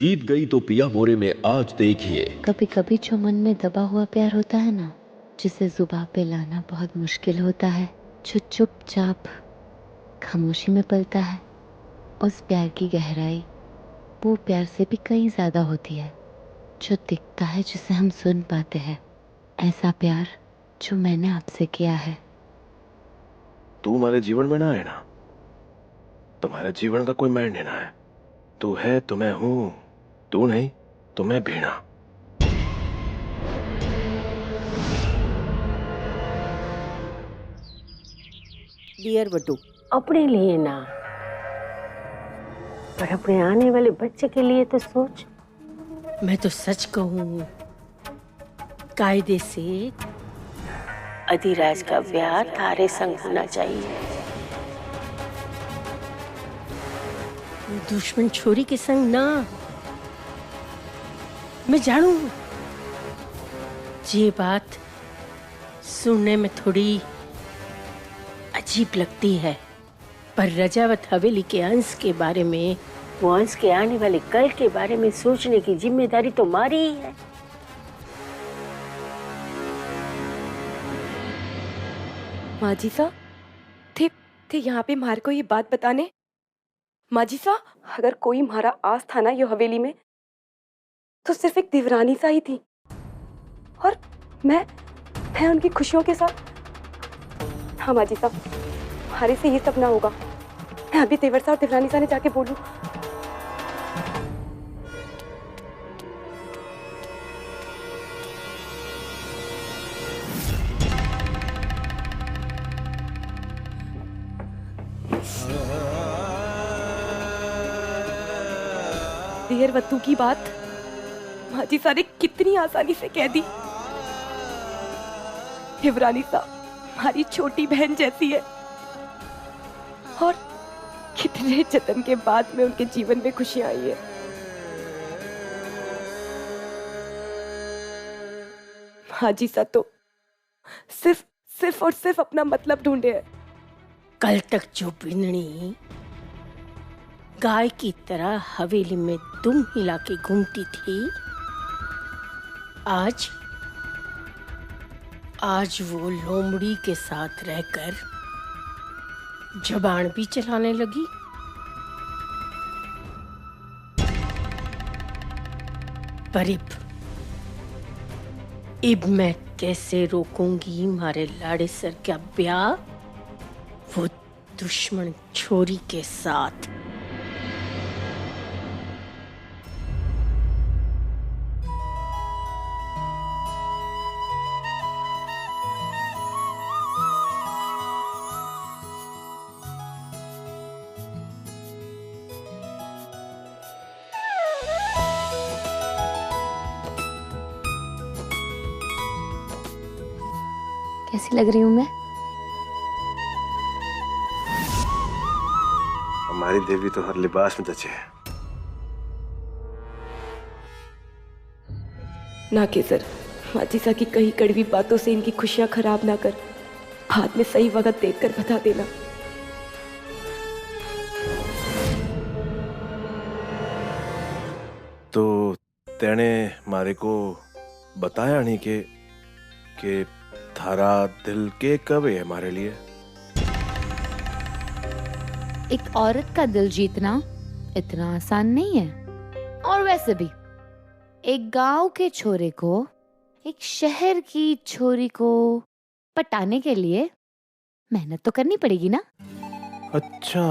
जीत गई तो पिया मोरे में आज देखिए। कभी कभी जो मन में दबा हुआ प्यार होता है ना, जिसे जुबान पे लाना बहुत मुश्किल होता है, जो चुपचाप खामोशी में पलता है, उस प्यार की गहराई वो प्यार से भी कहीं ज्यादा होती है, जो दिखता है, जिसे हम सुन पाते हैं। ऐसा प्यार जो मैंने आपसे किया है। तू हमारे जीवन में ना है ना, तुम्हारे जीवन का कोई मायने ना है। तू है तो मैं हूं, तू नहीं तो मैं भी ना। डियर बटू, अपने लिए ना, पर अपने आने वाले बच्चे के लिए तो सोच। मैं तो सच कहूं, कायदे से अधिराज का ब्याह तारे संग होना चाहिए। दुश्मन छोरी के संग ना। मैं जानू ये बात सुनने में थोड़ी अजीब लगती है, पर रजावत हवेली के अंश के बारे में, वो अंश के आने वाले कल के बारे में सोचने की जिम्मेदारी तो हमारी ही है। माँ जी सा थे यहाँ पे मार को ये बात बताने। माँ जी सा, अगर कोई हमारा आस था ना ये हवेली में, तो सिर्फ एक देवरानी सा ही थी, और मैं उनकी खुशियों के साथ। हाँ माँ जी सा, हमारे से ये सब ना होगा। मैं अभी देवर सा और देवरानी सा ने जाके बोलूं। देर वत्तू की बात माँ जी सा ने कितनी आसानी से कह दी। देवरानी सा हमारी छोटी बहन जैसी है, और कितने जतन के बाद में उनके जीवन में खुशियां आई है। हाजी सा तो सिर्फ और सिर्फ अपना मतलब ढूंढे है। कल तक जो बिंदनी गाय की तरह हवेली में दुम हिला के घूमती थी, आज वो लोमड़ी के साथ रहकर जबान भी चलाने लगी। पर इब मैं कैसे रोकूंगी हमारे लाड़े सर का ब्याह वो दुश्मन छोरी के साथ। कैसी लग रही हूँ मैं? हमारी देवी तो हर लिबास में जचे है। ना केसर, माँ जी सा की कई कड़वी बातों से इनकी खुशियां खराब ना कर। हाथ में सही वक्त देखकर बता देना। तो तेने मारे को बताया नहीं कि थारा दिल के कब है हमारे लिए। एक औरत का दिल जीतना इतना आसान नहीं है, और वैसे भी एक गांव के छोरे को एक शहर की छोरी को पटाने के लिए मेहनत तो करनी पड़ेगी ना। अच्छा,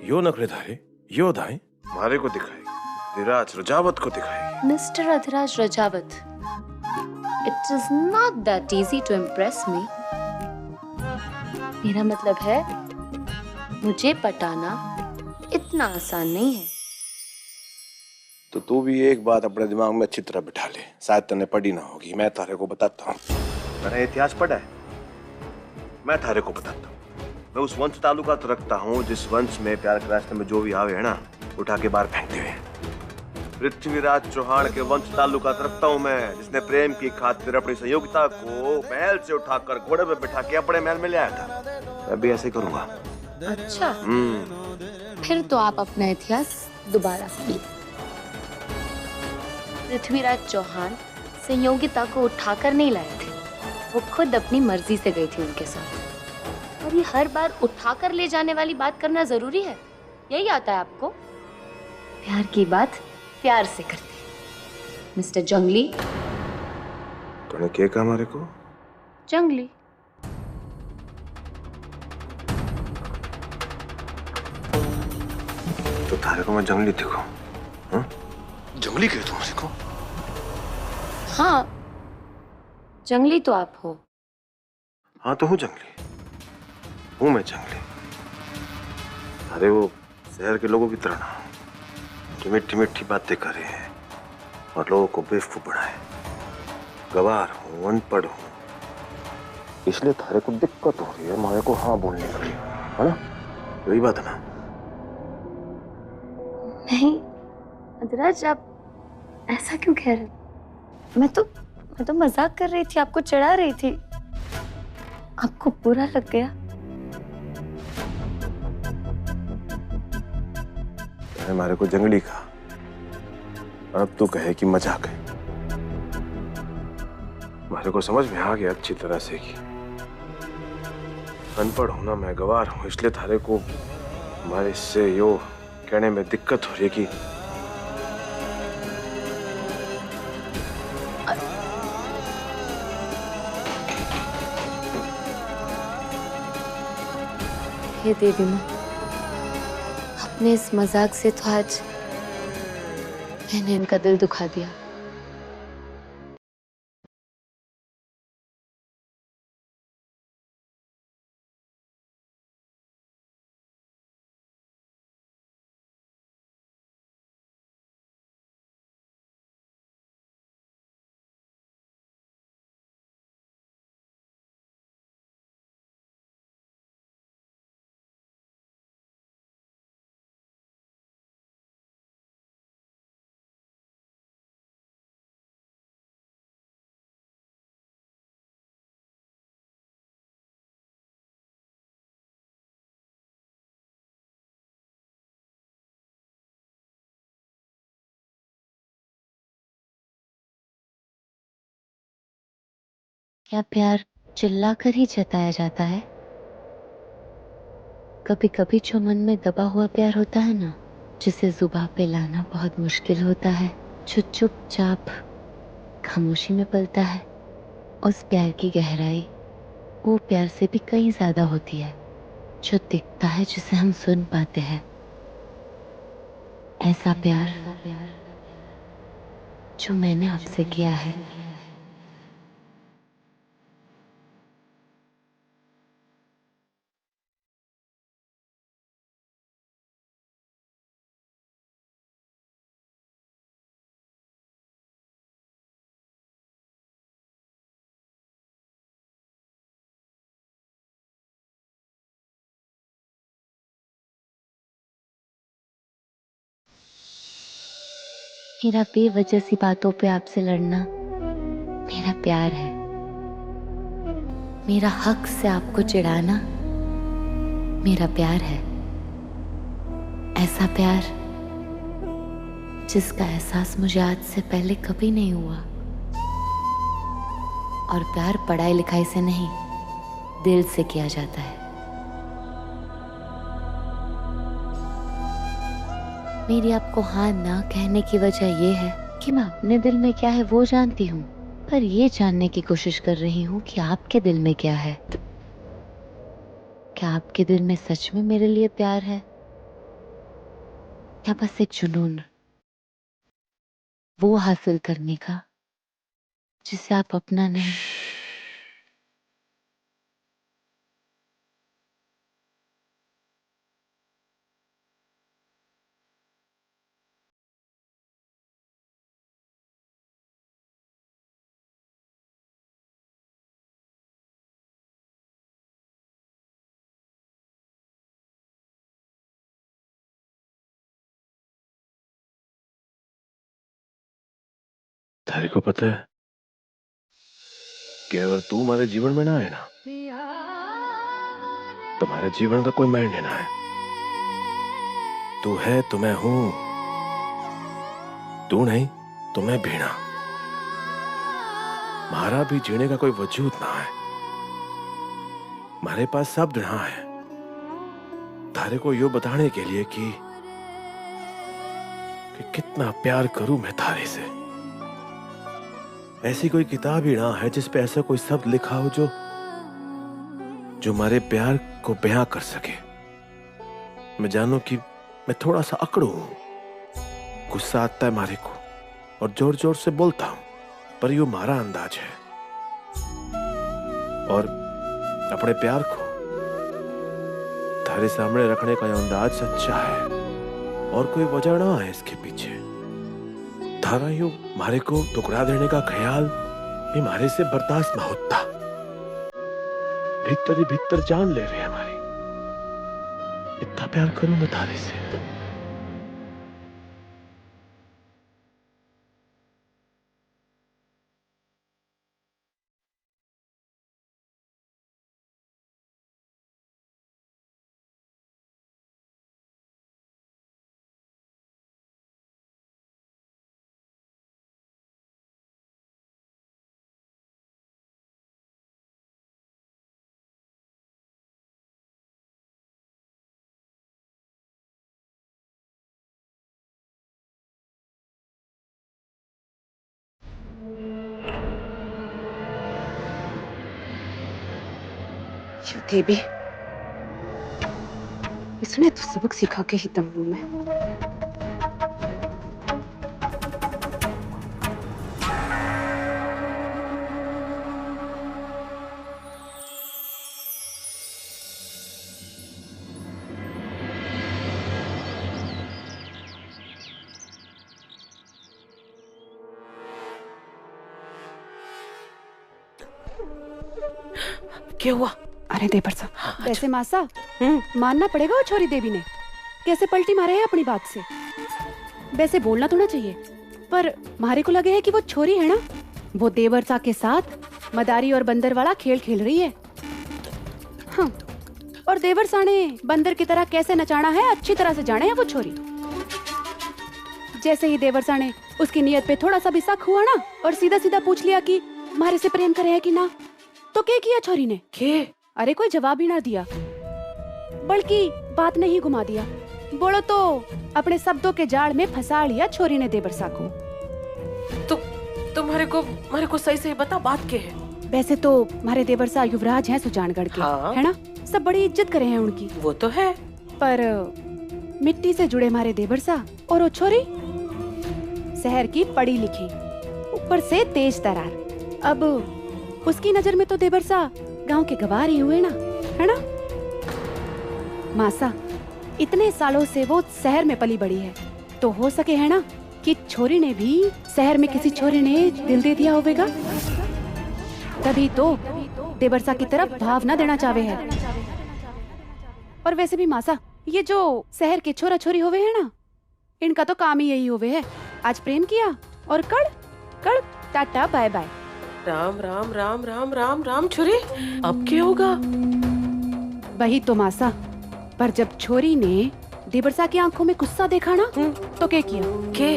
यो नखरेधारी, यो दाई हमारे को दिखाई, अधिराज रजावत को दिखाई। Mister Adhiraj Rajawat, it is not that easy to impress me. मेरा मतलब है, मुझे पटाना इतना आसान नहीं है। तो तू भी एक बात अपने दिमाग में अच्छी तरह बिठा ले, शायद तने पढ़ी ना होगी, मैं थारे को बताता हूँ। मैंने इतिहास पढ़ा है, मैं थारे को बताता हूँ। मैं उस वंश ताल्लुकात रखता हूँ जिस वंश में प्यार के रास्ते में जो भी आवे है ना, उठा के बाहर फेंकते हुए। पृथ्वीराज चौहान के वंश ताल्लुकात रखता हूँ मैं, जिसने प्रेम की खातिर अपनी संयोगिता को महल से उठाकर घोड़े में बिठा के अपने महल में ले आया था। मैं भी ऐसे करूंगा। अच्छा, फिर तो आप अपना इतिहास दोबारा लिखें। पृथ्वीराज चौहान संयोगिता को उठाकर नहीं लाए थे, वो खुद अपनी मर्जी से गई थी उनके साथ। और ये हर बार उठाकर ले जाने वाली बात करना जरूरी है? यही आता है आपको? प्यार की बात प्यार से करते हैं मिस्टर जंगली। तूने क्या कहा हमारे को? जंगली। तो थारे को मैं जंगली देखो? हाँ? जंगली कह तू मुझे को? हाँ, जंगली तो आप हो। हाँ तो हूँ जंगली, हूँ मैं जंगली। अरे वो शहर के लोगों की तरह ना, जो मीठी मीठी बातें करे हैं और लोगों को बेवकूफ बनाए। गवार हूँ, अनपढ़ हूँ, इसलिए थारे को दिक्कत हो रही है मारे को हाँ बोलने के लिए, है ना? यही बात है ना? नहीं अदराज, आप ऐसा क्यों कह रहे? मैं तो मजाक कर रही थी, आपको चिढ़ा रही थी। आपको बुरा लग गया? मैंने मारे को जंगली कहा, अब तू कहे कि मजाक है। मारे को समझ में आ गया अच्छी तरह से कि अनपढ़ हूं ना मैं, गवार हूं, इसलिए थारे को हमारे इससे यो कहने में दिक्कत हो रही है कि हे देवी माँ, अपने इस मजाक से तो आज मैंने इनका दिल दुखा दिया। क्या प्यार चिल्ला कर ही जताया जाता है? कभी कभी जो मन में दबा हुआ प्यार होता है ना, जिसे जुबान पे लाना बहुत मुश्किल होता है, जो चुपचाप खामोशी में पलता है, उस प्यार की गहराई वो प्यार से भी कहीं ज्यादा होती है, जो दिखता है, जिसे हम सुन पाते हैं। ऐसा प्यार जो मैंने आपसे किया है। मेरा बेवजह सी बातों पे आपसे लड़ना मेरा प्यार है। मेरा हक से आपको चिढ़ाना मेरा प्यार है। ऐसा प्यार जिसका एहसास मुझे आज से पहले कभी नहीं हुआ। और प्यार पढ़ाई लिखाई से नहीं, दिल से किया जाता है। मेरी आपको हाँ ना कहने की वजह यह है कि मैं अपने दिल में क्या है वो जानती हूँ, पर ये जानने की कोशिश कर रही हूँ कि आपके दिल में क्या है। क्या आपके दिल में सच में मेरे लिए प्यार है, या बस एक जुनून, वो हासिल करने का जिसे आप अपना नहीं। थारे को पता है कि अगर तू हमारे जीवन में ना आए ना, तुम्हारे जीवन का कोई मायने ना है। तू है तो मैं हूं, तू नहीं तो मैं भी ना। मारा भी जीने का कोई वजूद ना है। हमारे पास शब्द ना है तारे को यो बताने के लिए कि कितना प्यार करूं मैं तारे से। ऐसी कोई किताब ही ना है जिसपे ऐसा कोई शब्द लिखा हो जो हमारे प्यार को बयां कर सके। मैं जानू कि मैं थोड़ा सा अकड़ू हूं, गुस्सा आता है मारे को और जोर जोर से बोलता हूं, पर यो मारा अंदाज है और अपने प्यार को तारे सामने रखने का यह अंदाज सच्चा है और कोई वजह ना है इसके पीछे। तारा यू मारे को टुकड़ा देने का ख्याल भी मारे से बर्दाश्त ना होता। भीतर ही भीतर जान ले रहे हमारी। इतना प्यार करूं मैं तारे से। यू देवी, इसने तो सबक सिखा के ही दम लूं मैं। क्या हुआ? अरे देवर साहब, हाँ, वैसे मासा मानना पड़ेगा वो छोरी देवी ने कैसे पलटी मारे है अपनी बात से। वैसे बोलना तो ना चाहिए, पर मारे को लगे है कि वो छोरी है ना, वो देवर साहब के साथ मदारी और बंदर वाला खेल खेल रही है। हाँ, और देवर साहब ने बंदर की तरह कैसे नचाना है अच्छी तरह से जाने है वो छोरी। जैसे ही देवर साहब ने उसकी नियत पे थोड़ा सा भी शक हुआ ना और सीधा सीधा पूछ लिया कि मारे से प्रेम करे है कि ना, तो क्या किया छोरी ने? के? अरे कोई जवाब ही ना दिया, बल्कि बात नहीं घुमा दिया। बोलो तो अपने शब्दों के जाल में फंसा लिया छोरी ने देवर साहब को। तुम्हारे को सही सही बता, बात क्या है? वैसे तो हमारे देवर साहब युवराज हैं सुजानगढ़ के, हाँ। है ना, सब बड़ी इज्जत करे हैं उनकी। वो तो है, पर मिट्टी से जुड़े हमारे देवर साहब और वो छोरी शहर की पढ़ी लिखी, ऊपर से तेज तरार। अब उसकी नजर में तो देवर साहब गांव के गवार ही हुए ना, है ना। मासा, इतने सालों से वो शहर में पली बड़ी है, तो हो सके है ना कि छोरी ने भी शहर में किसी छोरी ने दिल दे दिया होगा, तभी तो देवर साहब की तरफ भाव ना देना चाहे है। और वैसे भी मासा, ये जो शहर के छोरा छोरी होवे है ना, इनका तो काम ही यही होवे है, आज प्रेम किया और कड़ कड़ tata bye bye. Ram Ram Ram Ram Ram Ram छोरी, अब क्या होगा? वही तो मासा, पर जब छोरी ने देवर साहब की आंखों में गुस्सा देखा ना, तो क्या किया? के?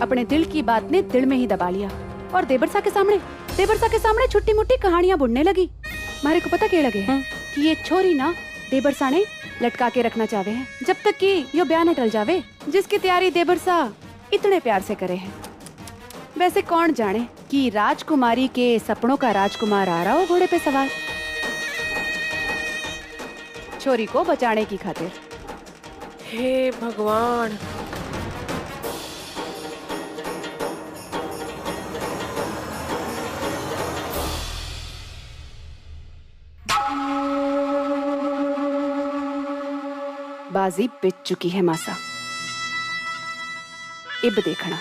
अपने दिल की बात ने दिल में ही दबा लिया और देवर साहब के सामने छुट्टी मुट्टी कहानियां बुनने लगी। मारे को पता क्या लगे कि ये छोरी ना देवर साहब ने लटका के रखना चाहे हैं, जब तक कि यो ब्याह न टल जावे, जिसकी तैयारी देवर साहब इतने प्यार से करे हैं। वैसे कौन जाने कि राजकुमारी के सपनों का राजकुमार आ रहा हो घोड़े पे सवार, छोरी को बचाने की खातिर। हे भगवान, बाजी बिच चुकी है मासा। इब देखना,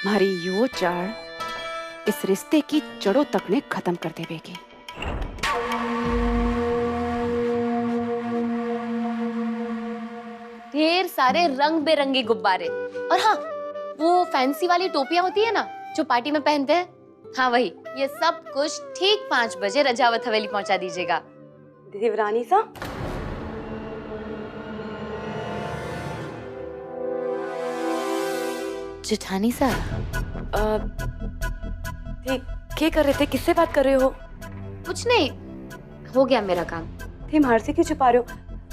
मारी यो चाड़ इस रिश्ते की जड़ों तक ने खत्म कर देवेगी। ढेर सारे रंग बेरंगे गुब्बारे, और हाँ, वो फैंसी वाली टोपियां होती है ना जो पार्टी में पहनते हैं, हाँ वही। ये सब कुछ ठीक 5 बजे रजावत हवेली पहुंचा दीजिएगा। देवरानी सा, जेठानी सा, क्या कर रहे थे? किससे बात कर रहे हो? कुछ नहीं, हो गया मेरा काम। थे मार से क्यों छुपा रहे हो?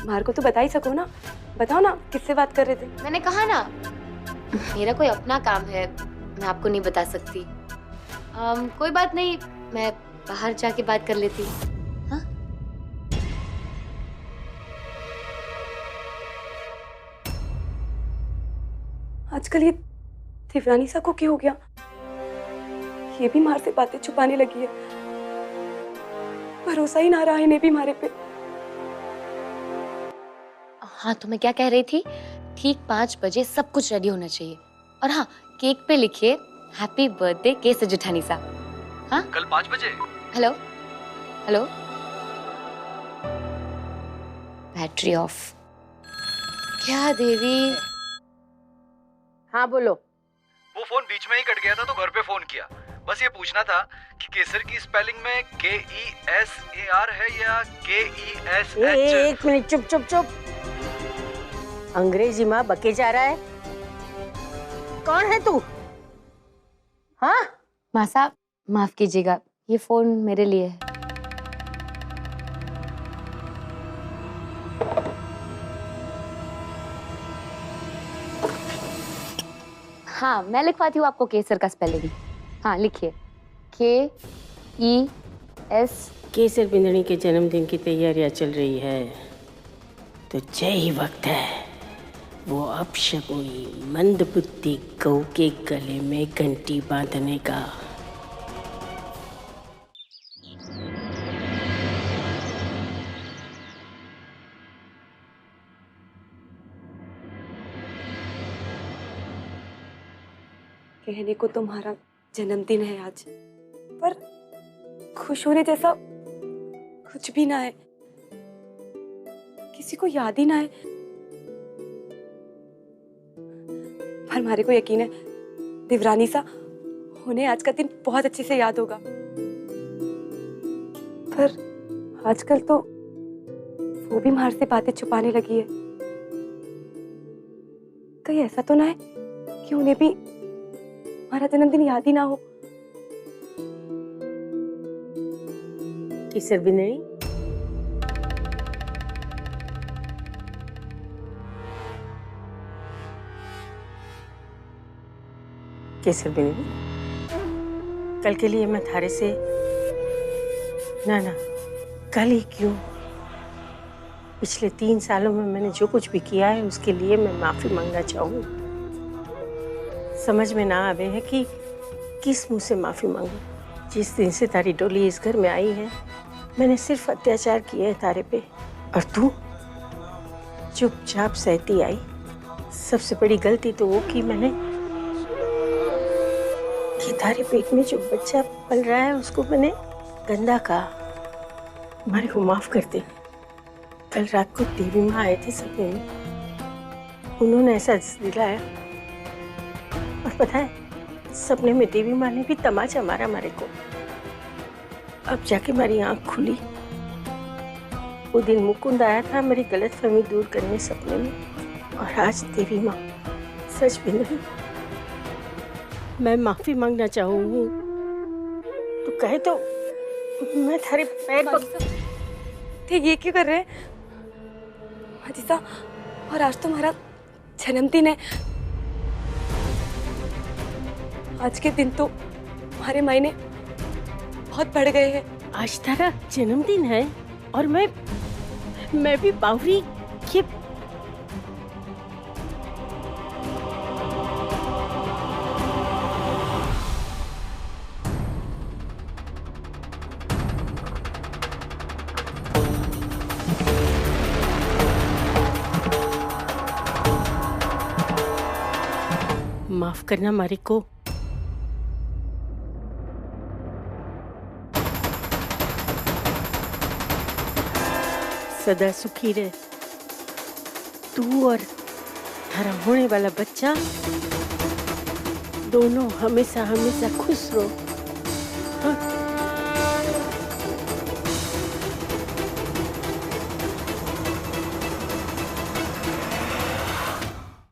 मार को तो बता ही सको ना। बताओ ना किससे बात कर रहे थे? मैंने कहा ना, मेरा कोई अपना काम है, मैं आपको नहीं बता सकती। कोई बात नहीं, मैं बाहर जाके बात कर लेती। हाँ? आजकल ये देवरानी सा को क्या हो गया? ये भी मार से बातें छुपाने लगी है। भरोसा ही ना रहा इन्हें भी मारे पे। हाँ, तो मैं क्या कह रही थी, ठीक 5 बजे सब कुछ रेडी होना चाहिए। और हाँ, केक पे लिखिए हैप्पी बर्थडे के से जेठानी सा। हाँ, कल 5 बजे। Hello hello, battery of. क्या देवी? हाँ बोलो। वो फोन बीच में ही कट गया था तो घर पे फोन किया। बस ये पूछना था कि केसर की स्पेलिंग में KESAR है या KESH? एक मिनट, चुप चुप चुप। अंग्रेजी माँ बके जा रहा है। कौन है तू? हाँ, माँ साहब माफ कीजिएगा, ये फोन मेरे लिए है। हाँ, मैं लिखवाती हूँ आपको केसर का स्पेलिंग। हाँ, लिखिए KES। केसर बिंदनी के जन्मदिन की तैयारियां चल रही है, तो यही वक्त है वो अपशकुनी मंदबुद्धि गऊ के गले में घंटी बांधने का। कहने को तुम्हारा जन्मदिन है आज, पर खुश होने जैसा कुछ भी ना है। किसी को याद ही ना है। पर हमारे को यकीन है देवरानी सा उन्हें आज का दिन बहुत अच्छे से याद होगा। पर आजकल तो वो भी मार से बातें छुपाने लगी है। कहीं ऐसा तो ना है कि उन्हें भी हमारा जन्मदिन याद ही ना हो। केसर बिंदनी, केसर बिंदनी, कल के लिए मैं थारे से ना कल ही क्यों, पिछले 3 सालों में मैंने जो कुछ भी किया है उसके लिए मैं माफी मांगना चाहूँ। समझ में ना आवे है कि किस मुंह से माफी मांगू। जिस दिन से तारी डोली इस घर में आई है, मैंने सिर्फ अत्याचार किए हैं तारे पे, और तू चुपचाप सहती आई। सबसे बड़ी गलती तो वो की मैंने कि तारे पेट में जो बच्चा पल रहा है उसको मैंने गंदा कहा। हमारे को माफ कर दे। कल रात को देवी माँ आए थे सपने में, उन्होंने ऐसा दिलाया, और पता है सपने में देवी माँ ने भी तमाचा मारा हमारे को। अब जाके हमारी आंख खुली। वो दिन मुकुंद आया था मेरी गलतफहमी दूर करने सपने में, और आज देवी माँ। सच बिंदनी, मैं माफी मांगना चाहूँ। तू कहे तो मैं थारे पैर थे ये क्यों कर रहे हैं माजीसा? और आज तो हमारा जन्मदिन है। आज के दिन तो हमारे मायने बहुत बढ़ गए हैं। आज तेरा जन्मदिन है और मैं भी बावरी ये माफ करना मारी को। सदा सुखी रहे तू और थारा होने वाला बच्चा, दोनों हमेशा हमेशा खुश रहो। हाँ?